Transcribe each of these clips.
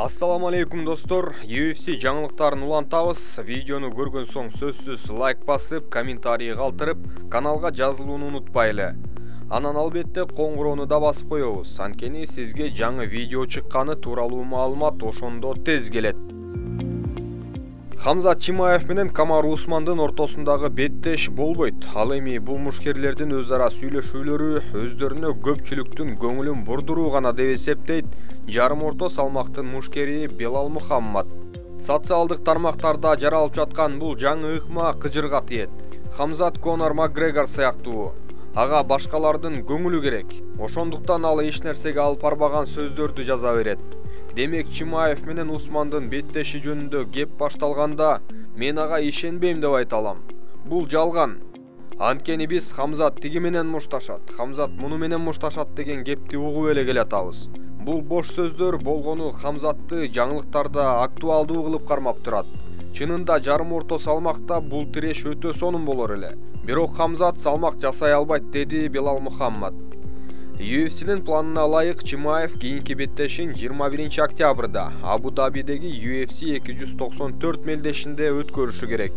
Assalamu алейкум достор, UFC жаңылыктарын улантабыз. Видеону көргөн соң сөзсүз лайк басып, комментарий калтырып, каналга жазылууну унутпайлы. Анан албетте коңгуроону да басып коебуз. Анткени сизге жаңы видео чыкканы тууралуу маалымат ошондо тез келет. Хамзат Чимаев менен Камару Усмандын ортосундагы беттеш болбойт. Ал эми бул мушкерлердин өз ара сүйлөшүүлөрү өздөрүнө көпчүлүктүн көңүлүн бурдуруу гана деп эсептейт жарым орто салмактын мушкери Белал Мухаммад. Социалдык тармактарда жаралып жаткан бул жаңы ыкма кыжырга тиет. Хамзат Конор Макгрегор сыяктуу. Ага башкалардын көңүлү керек. Ошондуктан ал эч нерсеге алып барбаган сөздөрдү жаза берет. Демек Чимаев менен Усмандын беттеши жөнүндө кеп башталганда мен ага ишенбейм деп айта алам. Бул жалган. Анткени биз Хамзат тиги менен мушташат, Хамзат муну менен мушташат деген кепти угуп эле келатабыз. Бул бош сөздөр болгону Хамзатты жаңылыктарда актуалдуу кылып кармап турат. Чынында жарым орто салмакта бул тиреш өтө сонун болор эле. Бирок Хамзат салмак жасай албайт, деди Белал Мухаммад. UFC'нин планына ылайык Чимаев кийинки беттешин 21 октябрда Абу-Дабидеги UFC 294 мелдешинде өткөрүшү керек.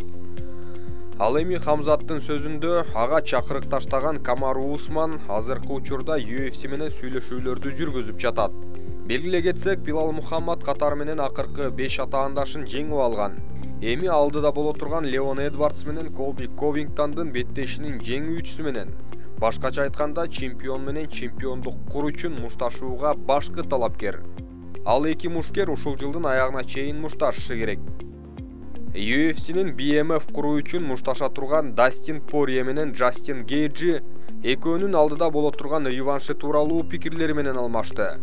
Ал эми Хамзаттын сөзүндө ага чакырык таштаган Камару Усман азыркы учурда UFC менен сүйлөшүүлөрдү жүргүзүп жатат. Белгилей кетсек, Белал Мухаммад катар менен акыркы 5 атаандашын жеңип алган. Эми алдыда боло турган Леон Эдвардс менен Колби Ковингтондун беттешинин жеңүүчүсү менен. Башкача айтканда, чемпион менен чемпиондук куруу үчүн мушташууга башкы талапкер. Ал эки мушкер ушул жылдын аягына чейин мушташышы керек. UFC'нин BMF куруу үчүн мушташа турган Дастин Порье менен Джастин Гейджи экөөнүн алдыда боло турган реваншы тууралуу пикирлери менен алмашты.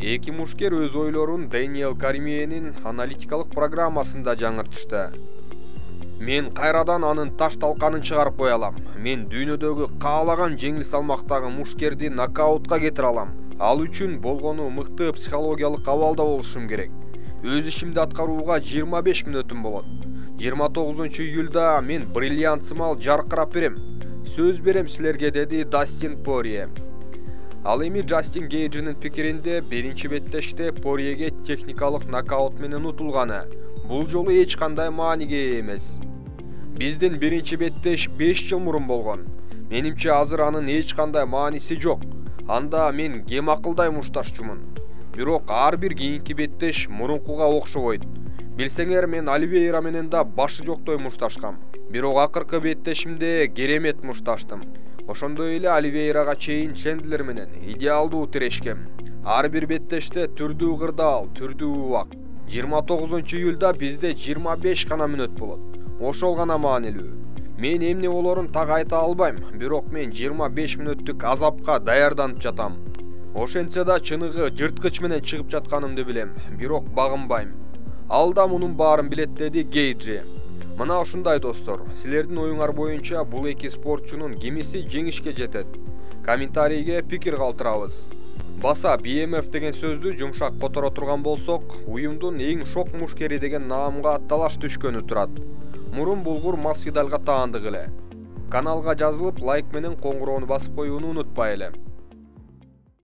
Эки мушкер өз ойлорун Дэниел Кармиенин аналитикалык программасында жаңыртышты. Мен кайрадан анын таш талканын чыгарып кое алам. Мен дүйнөдөгү каалаган жеңил салмактагы мушкерди нокаутка кетире алам. Ал үчүн болгону мыкты психологиялык абалда болушум керек. Өз ишимди аткарууга 25 мүнөтүм болот. 29 июлда мен бриллиант сымал жаркырап берем. Сөз берем силерге, деди Дастин Порье. Ал эми Джастин Гейджинин пикиринде биринчи беттеште Порьеге техникалык нокаут менен утулганы бул жолу эч кандай мааниге ээ эмес. Биздин биринчи беттеш 5 жыл мурун болгон. Менимче азыр анын эч кандай мааниси жок. Анда мен кем акылдай мушташчумун. Бирок ар бир кийинки беттеш мурункуга окшобойт. Билсеңер, мен Оливейра менен да башы жоктой мушташкам. Бирок акыркы беттешимде керемет мушташтым. Ошондой эле Оливейрага чейин Чендлер менен идеалдуу тирешкем. Ар бир беттеште түрдүү кырдаал, түрдүү убак. 29 июлда бизде 25 гана мүнөт болот. Ошол гана маанилүү. Мен эмне болорун так айта албайм, бирок мен 25 мүнөттүк азапка даярданып жатам. Ошентсе да чыныгы жырткыч менен чыгып жатканымды билем, бирок багынбайм. Ал да мунун баарын билет, деди Гейджи. Мына ушундай достор, силердин оюңар боюнча бул эки спортчунун кимиси жеңишке жетет? Комментарийге пикир калтырабыз. Баса BMF деген сөздү жумшак которо турган болсок, уюмдун эң шок мушкери деген наамга талаш түшкөнү турат. Мурун булгур Масвидалга таандык эле. Каналга жазылып, лайк менен коңгуроону басып коюуну унутпайлы.